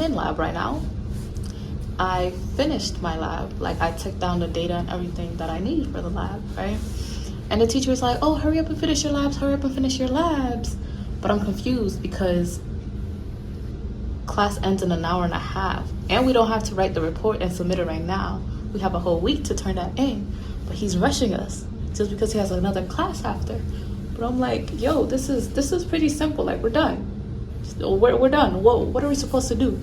in lab right now. I finished my lab. Like, I took down the data and everything that I need for the lab, right? And the teacher was like, oh, hurry up and finish your labs, hurry up and finish your labs. But I'm confused because class ends in an hour and a half, and we don't have to write the report and submit it right now. We have a whole week to turn that in, but he's rushing us just because he has another class after. But I'm like, yo, this is pretty simple. Like, we're done. We're done. What are we supposed to do?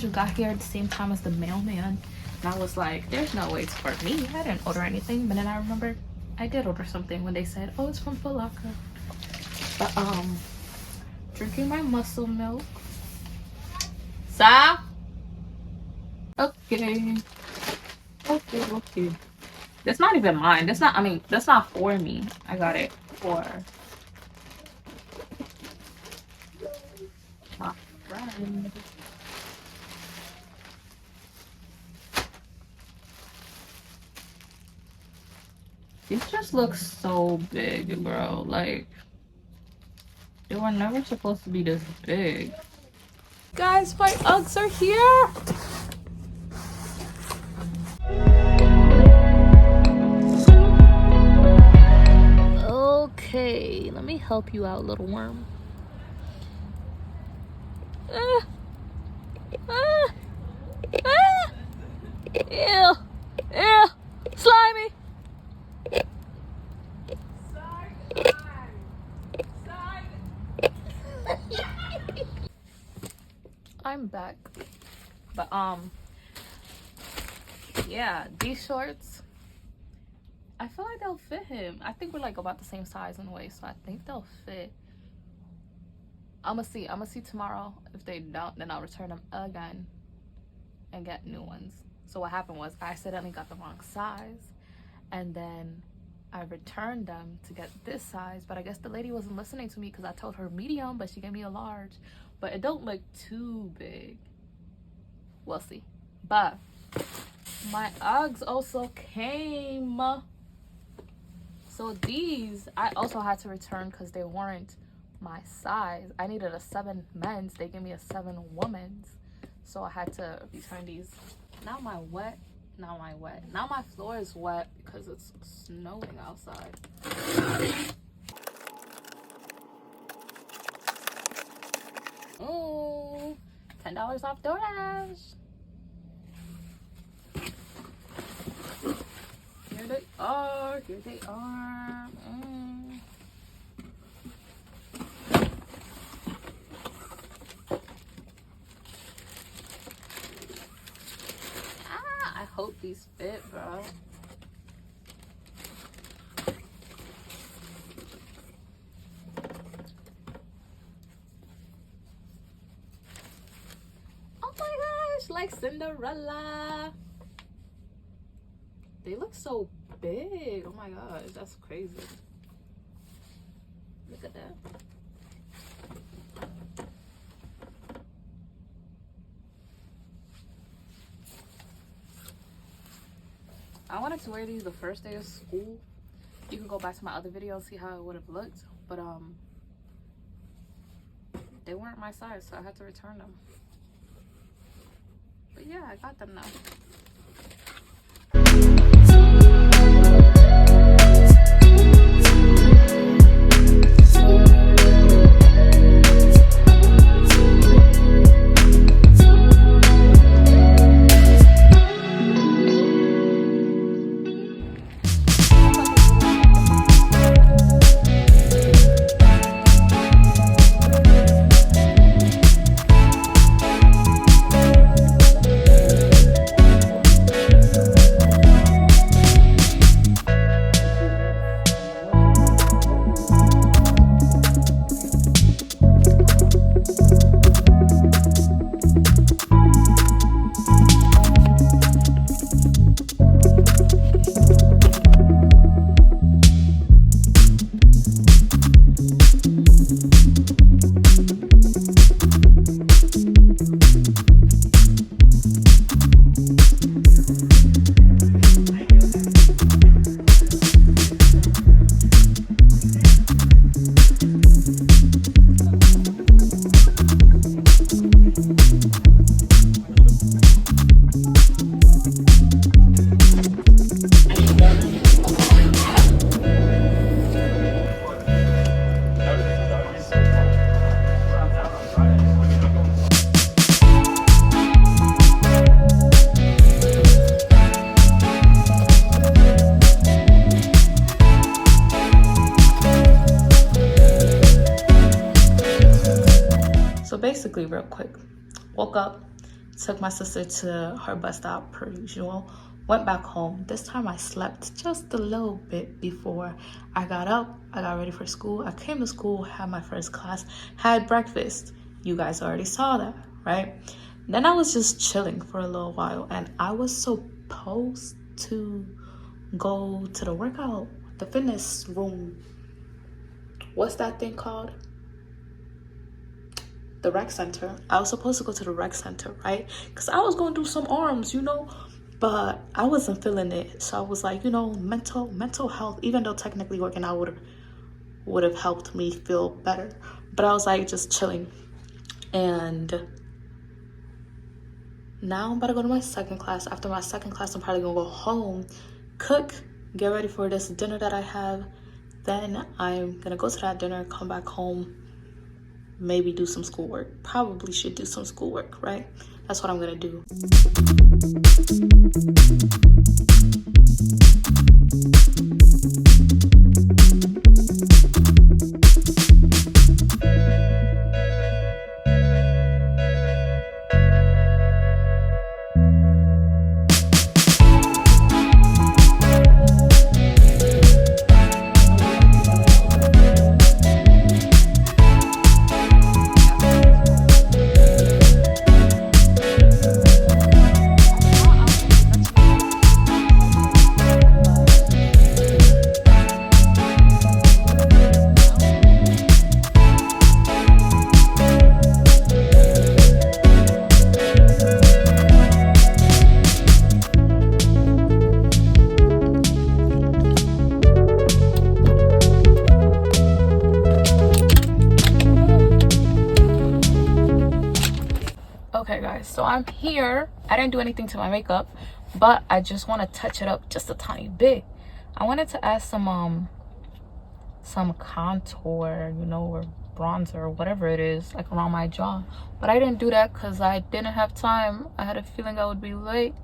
We got here at the same time as the mailman, and I was like, there's no way it's for me. I didn't order anything. But then I remembered I did order something when they said, oh, it's from Foot Locker. But drinking my muscle milk. Sa? Okay. That's not even mine. That's not for me. I got it for my friend. These just look so big, bro. Like, they were never supposed to be this big. Guys, my Uggs are here! Okay, let me help you out, little worm. Ew! Ew! Slimy! I'm back, but yeah, these shorts, I feel like they'll fit him. I think we're like about the same size and waist, so I think they'll fit. I'm gonna see tomorrow. If they don't, then I'll return them again and get new ones. So what happened was I accidentally got the wrong size, and then I returned them to get this size, but I guess the lady wasn't listening to me because I told her medium, but she gave me a large. But it don't look too big. We'll see. But my Uggs also came. So these I also had to return because they weren't my size. I needed a 7 men's. They gave me a 7 women's. So I had to return these. Now my floor is wet because it's snowing outside. Ooh, $10 off DoorDash. Here they are. I hope these fit, bro. Oh my gosh, like Cinderella. They look so big. Oh my gosh, that's crazy. Look at that. I wanted to wear these the first day of school. You can go back to my other video and see how it would have looked, but they weren't my size, so I had to return them. But yeah, I got them now. basically, real quick, woke up, took my sister to her bus stop per usual, went back home. This time I slept just a little bit before I got up. I got ready for school. I came to school, had my first class, had breakfast. You guys already saw that, right? Then I was just chilling for a little while, and I was supposed to go to the workout, the fitness room. What's that thing called? The rec center. I was supposed to go to the rec center, right? Because I was going to do some arms, but I wasn't feeling it. So I was like, mental health, even though technically working out would have helped me feel better. But I was like just chilling. And now I'm about to go to my second class. After my second class, I'm probably gonna go home, cook, get ready for this dinner that I have. Then I'm gonna go to that dinner, come back home, maybe do some schoolwork. Probably should do some schoolwork, right? That's what I'm gonna do. Okay guys, so I'm here. I didn't do anything to my makeup, but I just want to touch it up just a tiny bit. I wanted to add some contour, or bronzer or whatever it is, like around my jaw, but I didn't do that because I didn't have time. I had a feeling I would be late,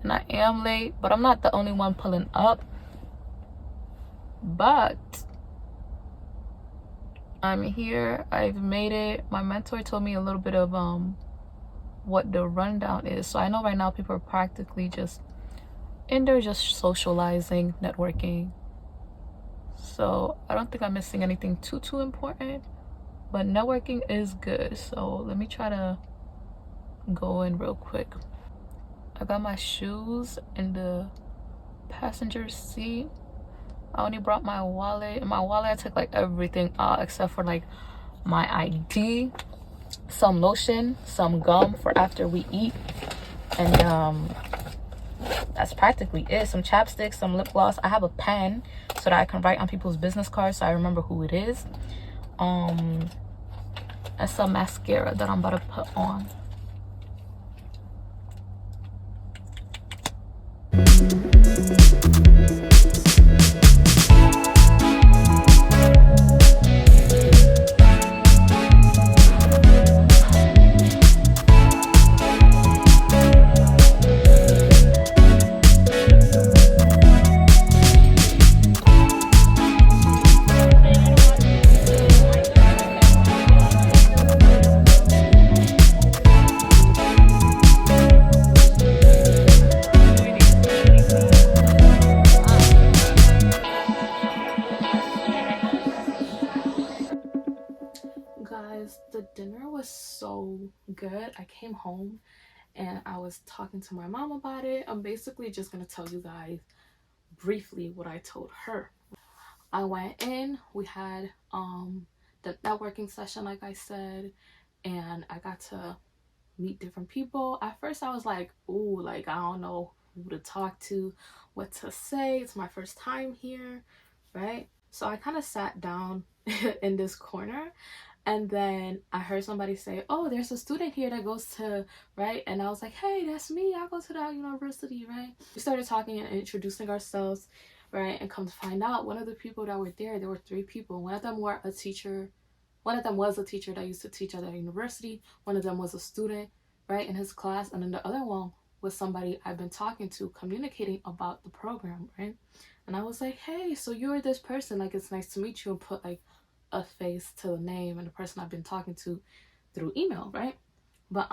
and I am late, but I'm not the only one pulling up. But I'm here. I've made it. My mentor told me a little bit of what the rundown is, so I know right now people are practically just in there, just socializing, networking. So I don't think I'm missing anything too important, but networking is good. So let me try to go in real quick. I got my shoes in the passenger seat. I only brought my wallet. In my wallet I took like everything out except for like my ID, some lotion, some gum for after we eat, and that's practically it. Some chapstick, some lip gloss. I have a pen so that I can write on people's business cards so I remember who it is. And some mascara that I'm about to put on. Guys, the dinner was so good. I came home and I was talking to my mom about it. I'm basically just gonna tell you guys briefly what I told her. I went in, we had the networking session like I said, and I got to meet different people. At first I was like, ooh, like I don't know who to talk to, what to say. It's my first time here, right? So I kind of sat down in this corner, and then I heard somebody say, oh, there's a student here that goes to, right? And I was like, hey, that's me. I go to that university, right? We started talking and introducing ourselves, right? And come to find out, one of the people that were there were 3 people. One of them were a teacher. One of them was a teacher that used to teach at that university. One of them was a student, right, in his class. And then the other one was somebody I've been talking to, communicating about the program, right? And I was like, hey, so you're this person. Like, it's nice to meet you, and put like a face to the name and the person I've been talking to, through email, right? But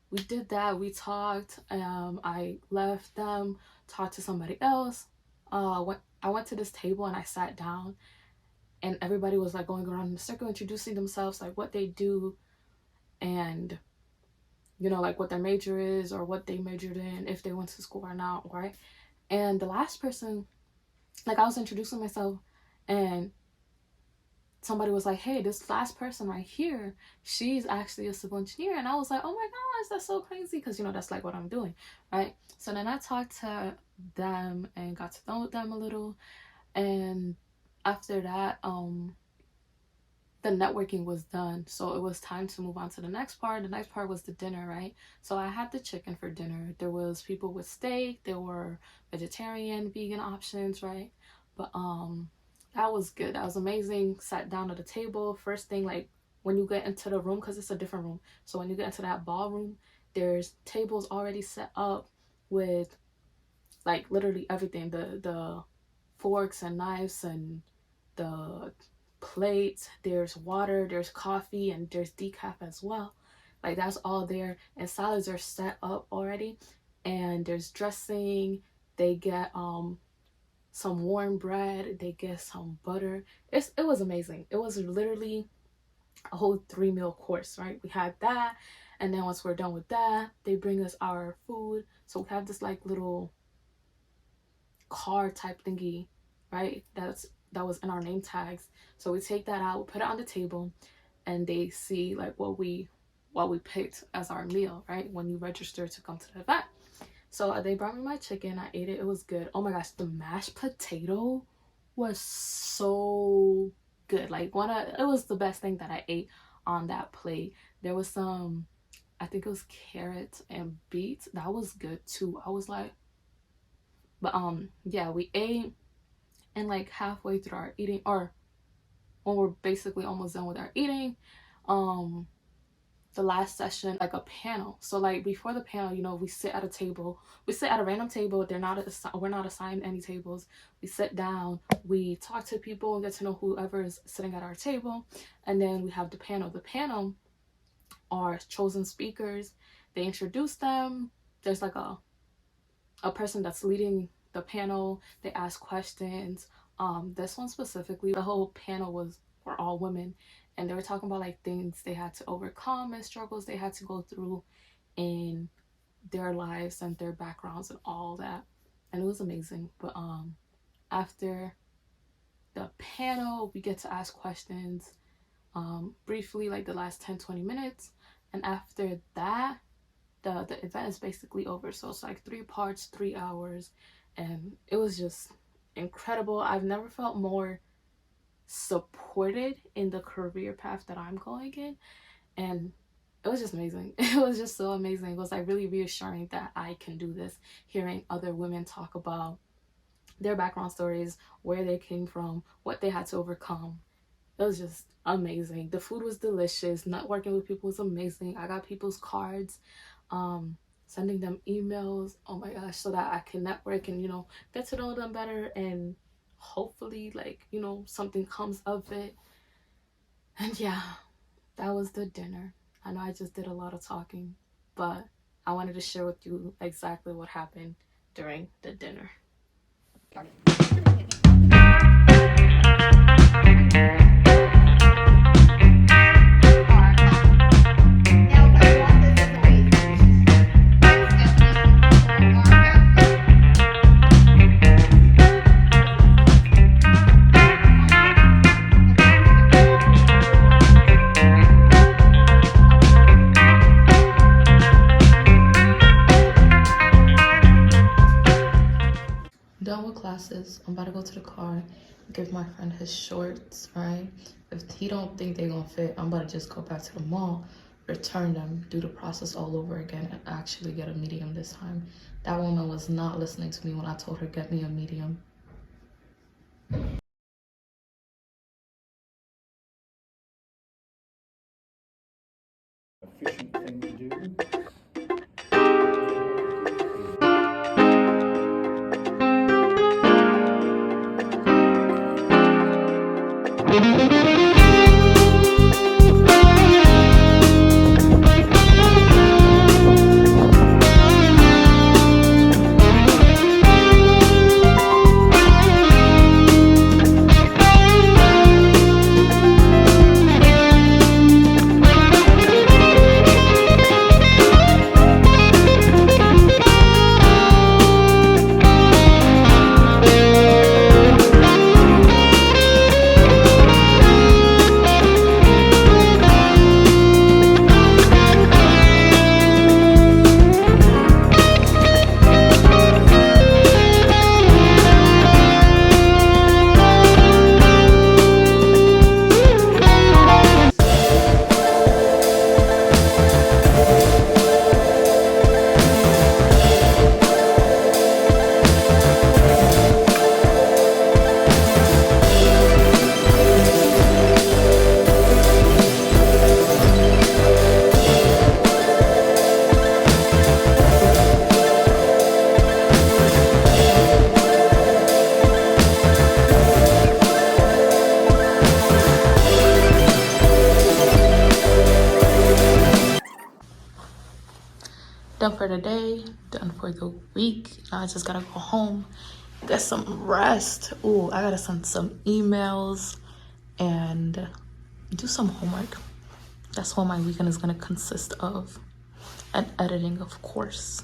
we did that. We talked. I left them, talked to somebody else. I went to this table and I sat down, and everybody was like going around in a circle, introducing themselves, like what they do, and like what their major is or what they majored in, if they went to school or not, right? And the last person, like, I was introducing myself, and somebody was like, hey, this last person right here, she's actually a civil engineer. And I was like, oh my gosh, that's so crazy, because that's like what I'm doing, right? So then I talked to them and got to know them a little, and after that, the networking was done, so it was time to move on to the next part. The next part was the dinner, right? So I had the chicken for dinner. There was people with steak, there were vegetarian, vegan options, right? But that was good. That was amazing. Sat down at the table. First thing, like, when you get into the room, because it's a different room, so when you get into that ballroom, there's tables already set up with, like, literally everything, the forks and knives and the plates, there's water, there's coffee, and there's decaf as well. Like, that's all there, and salads are set up already, and there's dressing. They get some warm bread, they get some butter. It was amazing. It was literally a whole 3-meal course, right? We had that, and then once we're done with that, they bring us our food. So we have this like little card type thingy, right? That was in our name tags. So we take that out, we put it on the table, and they see like what we picked as our meal, right? When you register to come to the event. So they brought me my chicken. I ate it. It was good. Oh my gosh, the mashed potato was so good. Like, it was the best thing that I ate on that plate. There was some, I think it was carrots and beets. That was good too. I was like, but yeah, we ate, and like halfway through our eating, or when we're basically almost done with our eating, the last session, like a panel. So like before the panel, we sit at a table. We sit at a random table. We're not assigned any tables. We sit down, we talk to people and get to know whoever is sitting at our table, and then we have the panel. The panel are chosen speakers. They introduce them. There's like a person that's leading the panel. They ask questions. This one specifically, the whole panel were all women, and they were talking about like things they had to overcome and struggles they had to go through in their lives and their backgrounds and all that. And it was amazing. But after the panel, we get to ask questions briefly, like the last 10-20 minutes, and after that, the event is basically over. So it's like 3 parts, 3 hours, and it was just incredible. I've never felt more supported in the career path that I'm going in, and it was just amazing. It was just so amazing. It was like really reassuring that I can do this. Hearing other women talk about their background stories, where they came from, what they had to overcome, it was just amazing. The food was delicious. Networking with people was amazing. I got people's cards, sending them emails, oh my gosh, so that I can network and get to know them better, and hopefully like something comes of it. And yeah, that was the dinner. I know I just did a lot of talking, but I wanted to share with you exactly what happened during the dinner. Done with classes. I'm about to go to the car, give my friend his shorts, right? If he don't think they're gonna fit, I'm about to just go back to the mall, return them, do the process all over again, and actually get a medium this time. That woman was not listening to me when I told her, get me a medium. Efficient thing to do. done for the day, done for the week. Now I just gotta go home, get some rest. Ooh, I gotta send some emails and do some homework. That's what my weekend is gonna consist of. And editing, of course.